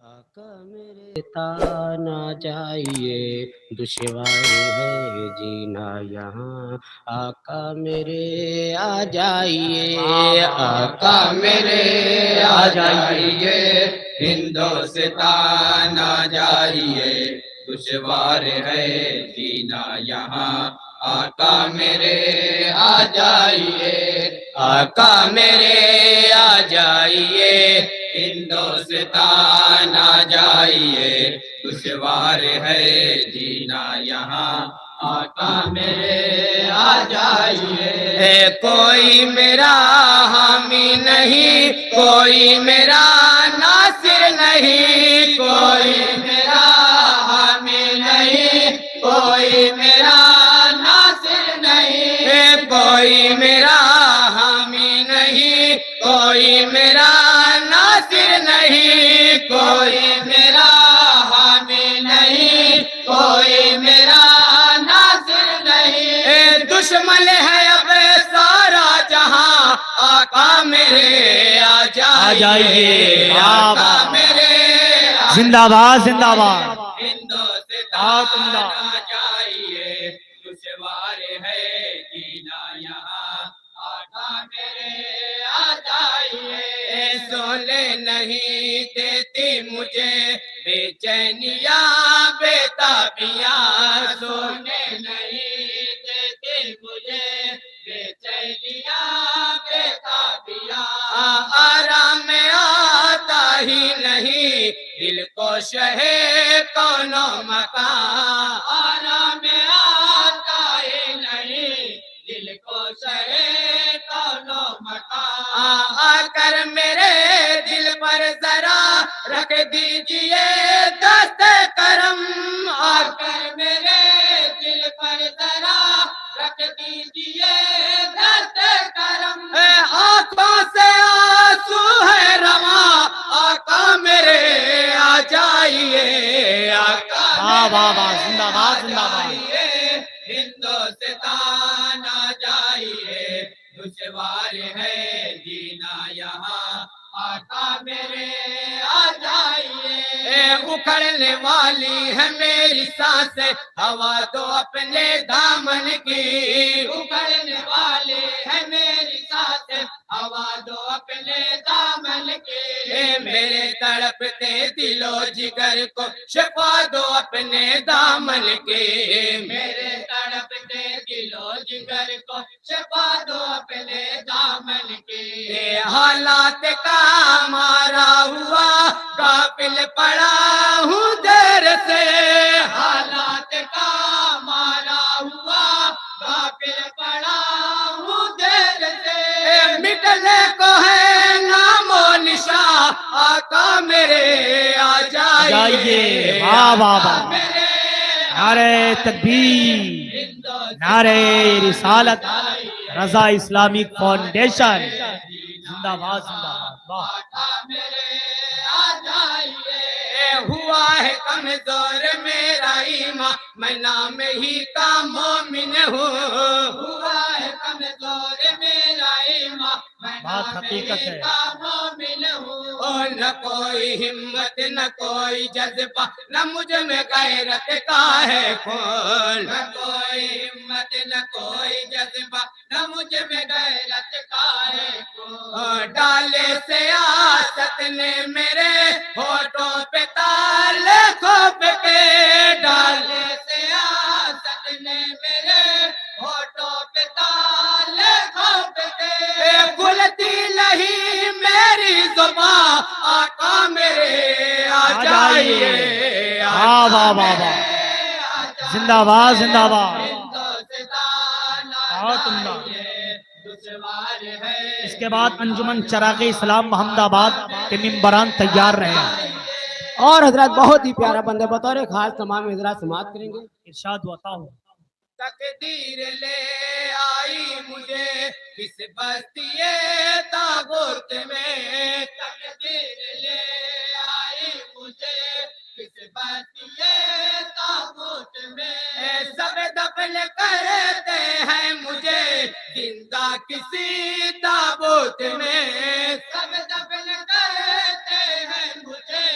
آقا میرے تانا جائیے دشوار ہے جینا یہاں آقا میرے آ جائیے آقا میرے آ جائیے ہندوستان آ جائیے دشوار ہے جینا یہاں آقا میرے آ جائیے آقا میرے آ جائیے ہندوستان آ جائیے دشوار ہے جینا یہاں آقا میرے آ جائیے کوئی میرا حامی نہیں کوئی میرا ناصر نہیں کوئی میرا حامی نہیں کوئی میرا ناصر نہیں کوئی میرا حامی نہیں کوئی میرا ناصر نہیں کوئی میرا حامی نہیں کوئی میرا ناصر نہیں دشمن ہے اب سارا جہاں آقا میرے آ جائیے آقا میرے زندہ باد زندہ باد ہندوستان آ جائیے دشوار ہے جینا یہاں آقا میرے آ جائیے سونے نہیں دیتی مجھے بے چینیاں بے تابیاں سونے نہیں دیتی مجھے بے چینیاں بے تابیاں آرام آتا ہی نہیں دل کو شہے کون مکان آرام آتا ہی نہیں دل کو شہے کون مکان آ کر میرے دل پر ذرا رکھ دیجئے دست کرم آ کر میرے دل پر ذرا رکھ دیجئے دست کرم آنکھوں سے آنسو ہے رواں آقا میرے آ جائیے آقا زندہ باد زندہ باد ہندوستان آ جائیے دشوار ہے جینا یہاں آقا میرے آ جائیے اکھڑنے والی ہے میری سانسیں ہوا دو اپنے دامن کی اکھڑنے والی ہے میری سانسیں ہوا دو اپنے دامن کی میرے تڑپتے دل و جگر کو شفا دو اپنے دامن کے میرے تڑپتے دل و جگر کو شفا دو اپنے دامن کے حالات کا مارا ہوا غافل پڑا ہوں دیر سے حالات کا مارا ہوا غافل پڑا ہوں دیر سے مٹنے کو ہے نام و نشان آقا میرے آ جائیے نعرہ تکبیر نعرہ رسالت رضا اسلامک فاؤنڈیشن زندہ باد زندہ باد ہوا ہے کمزور میرا ایمان میں نام ہی کا مومن ہوں ہوا ہے کمزور میرا ایمان میں بات نام حقیقت ہی ہے کا مومن ہوں نہ کوئی ہمت نہ کوئی جذبہ نہ مجھ میں غیرت کا ہے خون نہ کوئی ہمت نہ کوئی جذبہ نہ مجھ میں غیرت کا ہے خون ڈالے سیاست نے میرے ہوٹوں پہ تالے کھوپ کے ڈالے سیاست نے میرے ہوٹوں پہ تالے کھوپ کے کھلتی نہیں میری زبان آقا میرے آ جائیے زندہ باد زندہ باد ہندوستان آ جائیے دشوار ہے اس کے بعد انجمن چراغ اسلام محمد آباد کے ممبران تیار رہے اور حضرات بہت ہی پیارا بندہ بطور خاص تمام حضرات سماعت کریں گے ارشاد ہوتا ہو تقدیر لے آئی مجھے کس بستی تاغوت میں تقدیر لے آئی مجھے کس بستی تاغوت میں سب دفن کرتے ہیں مجھے زندہ کسی تابوت میں سب دفن کرتے ہیں مجھے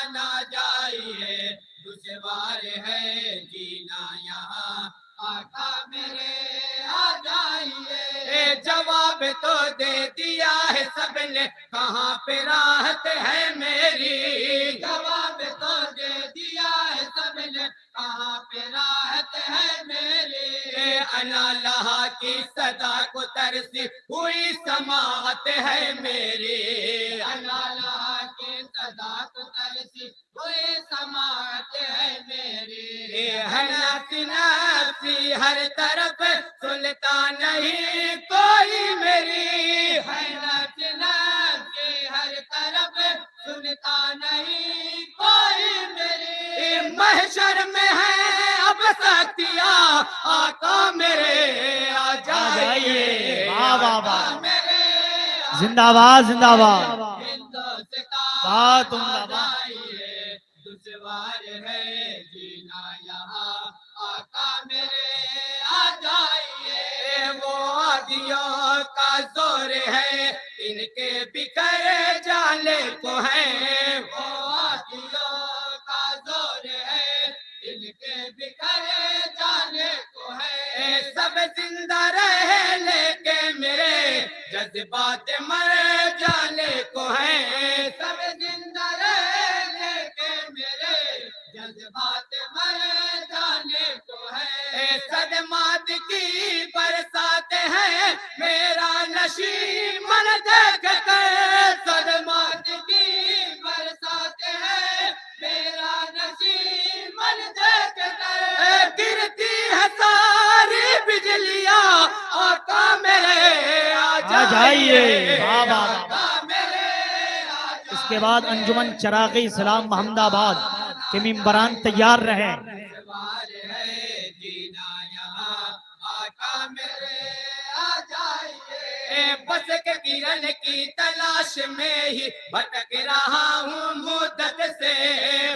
نہ جائیے دشوار ہے جینا یہاں آقا میرے آ جائیے جواب تو دے دیا ہے سب نے کہاں پہ راحت ہے میری جواب تو دے دیا ہے سب نے کہاں پہ راحت ہے میری انا لہا کی صدا کو ترسی ہوئی سماعت ہے میری انا لہا کی صدا کو ترسی ہوئی سماعت ہے میری ہے نفسی نفسی ہر طرف سنتا نہیں کوئی میری ہے نفسی نفسی ہر طرف سنتا نہیں کوئی میری محشر میں ہے اب سختیاں آقا میرے آ جائیے واہ واہ واہ میرے زندہ باد زندہ باد بات زندہ باد دشوار ہے جینا یہاں آقا میرے آ جائیے وہ وادیوں کا زور ہے ان کے بکھر جانے کو ہے وہ وادیوں کا زور ہے ان کے بکھر جانے کو ہے سب زندہ رہے لیکن میرے جذبات مر جانے کو ہے سب زندہ رہے لیکن میرے جذبات مر جانے کو ہے صدمات کی برسات ہے میرا نشیمن دیکھ کر صدمات کی برسات ہے میرا نشیمن دیکھ کر گرتی ہے ساری بجلیاں آقا میرے آ جائیے واہ واہ واہ آقا میرے آ اس کے بعد انجمن چراغ اسلام محمد آباد کے ممبران تیار رہیں دشوار ہے جینا یہاں آقا میرے آ جائیے بس کے کرن کی تلاش میں ہی بھٹک رہا ہوں مدت سے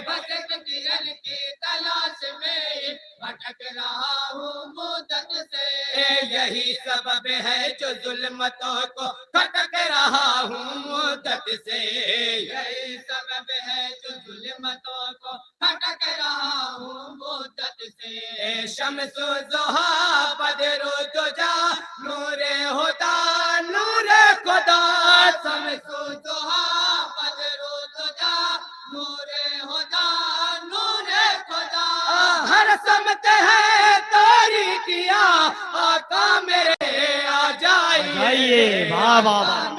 بس کے کرن کی تلاش میں ہی بھٹک رہا ہوں مدت سے یہی سبب ہے جو ظلمتوں کو کھٹک رہا ہوں مدت سے یہی سبب ہے جو ظلمتوں کو کھٹک رہا ہوں مدت سے شمس و ضحا بدر و دجا نور خدا نور خدا شمس و ضحا بدر و دجا نور خدا نور خدا ہر سمت ہے تاریکیاں آقا میرے آ جائیے واہ واہ واہ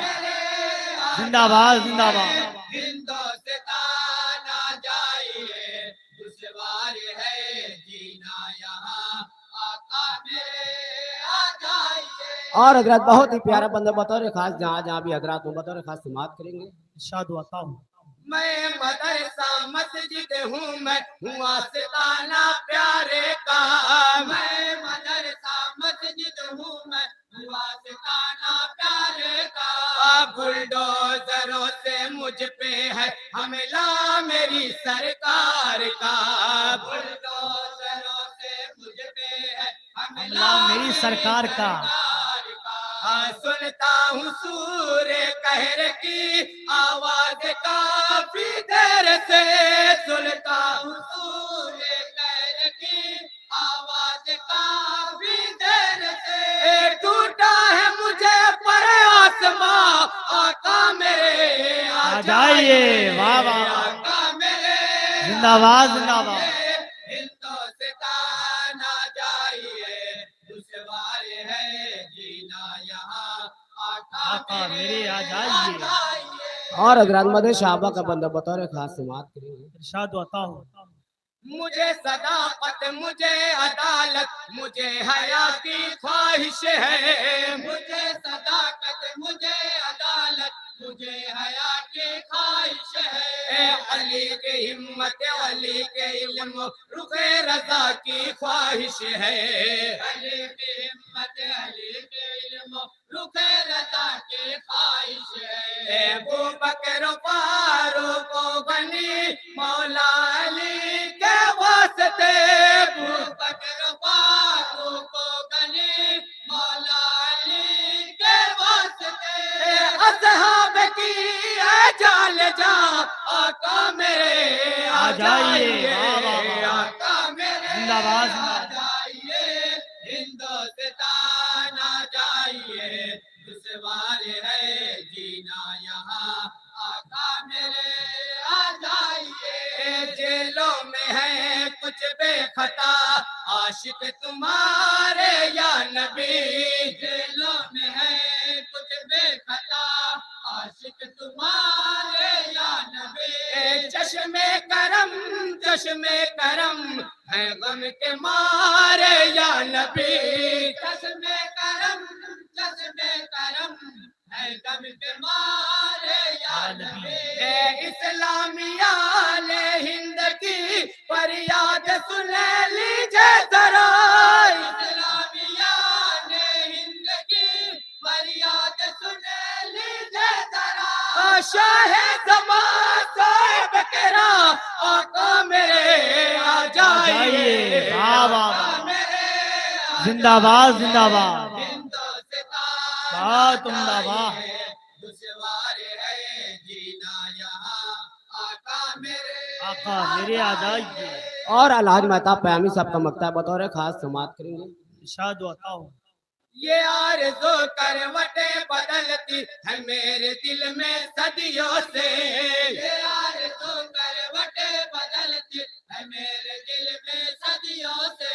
زندہ باد زندہ باد ہندوستان آ جائیے دشوار ہے جینا یہاں آقا میرے آ جائیے اور حضرات بہت ہی پیارا بندہ بطور خاص جہاں جہاں بھی حضرات ہوں بطور خاص سماعت کریں گے ارشاد و عطا ہو میں مدرسہ مسجد ہوں میں ہوں آستانہ پیارے کا میں مدرسہ مسجد ہوں میں ہوں آستانہ پیارے کا بلڈوزروں سے مجھ پہ ہے حملہ میری سرکار کا بلڈوزروں سے مجھ پہ ہے حملہ میری سرکار کا سنتا ہوں سور قہر کی آواز کافی دیر سے سنتا ہوں سور قہر کی آواز کافی دیر سے ٹوٹا ہے مجھے پر آسماں آقا میرے آ جائیے واہ واہ آقا میرے زندہ باد زندہ باد ہندوستان آ جائیے دشوار ہے جینا یہاں آقا میرے آ جائیے اور حضرات مدر صحابہ کا بندہ بطور خاص سماعت کریں گے ارشاد و عطا ہو مجھے صداقت مجھے عدالت مجھے حیا کی خواہش ہے مجھے صداقت مجھے عدالت مجھے حیا کی خواہش ہے علی کی ہمت علی کے علم رخ رضا کی خواہش ہے علی کی ہمت علی کے علم رخ رضا کی خواہش ہے ابو بکر فاروق و غنی مولا علی کے واسطے ابو بکر فاروق و غنی مولا علی کے واسطے اصحاب کی اے جان جا آقا میرے آ جائیے، واہ واہ واہ، آقا میرے زندہ باد، آ جائیے، ہندوستان آ جائیے، دشوار ہے جینا یہاں، آقا میرے آ جائیے، جیلوں میں ہے کچھ بے خطا عاشق تمہارے یا نبی، جیلوں میں ہے کچھ بے خطا عاشق تمہارے یا نبی، چشم کرم ہے غم کے مارے یا نبی، چشم کرم ہے غم کے مارے یا نبی، اے اسلامیہ لے ہند کی فریاد سن لیجیے ذرا، اسلامیہ لے ہند کی فریاد سن لیجیے ذرا، شاہ زمان صاحب کرا آقا میرے آ جائیے، واہ واہ آقا واہ، میرے آ زندہ باد، زندہ باد، ہندوستان بات عمدہ، واہ، دشوار ہے جینا یہاں، آقا میرے آقا میرے آ جائیے، اور الحاج مہتاب پیامی صاحب کا مکتب بطور خاص سماعت کریں گے۔ ارشاد و عطا ہو۔ یہ آرزو کروٹیں بدلتی ہے میرے دل میں صدیوں سے، یہ آرزو کروٹیں بدلتی ہے میرے دل میں صدیوں سے،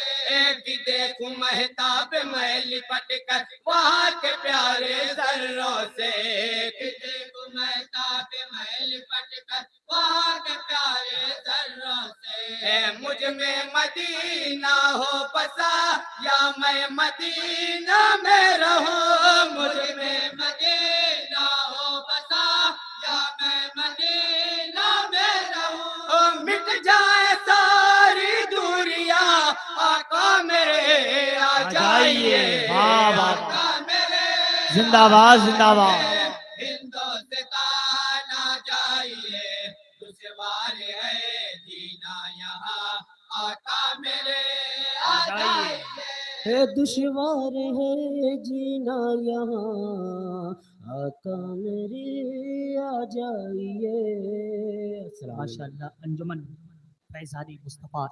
کہ دیکھوں مہتاب میں لپٹ کر وہاں کے پیارے ذروں سے، کہ دیکھوں مہتاب میں لپٹ کر وہاں کے پیارے ذروں سے، اے مجھ میں مدینہ ہو بسا یا میں مدینہ میں رہوں، مجھ میں مدینہ ہو بسا یا میں مدینہ میں رہوں، مٹ جائے ساری دوریاں آقا میرے آ جائیے، واہ واہ، آقا میرے زندہ باد، زندہ باد، ہندوستان آ جائیے، دشوار ہے جینا یہاں، آقا میرے آ جائیے، ہے دشوار ہے جینا یہاں، آقا میرے آ جائیے۔ السلام علیکم۔ ماشاءاللہ انجمن فیضانی مصطفیٰ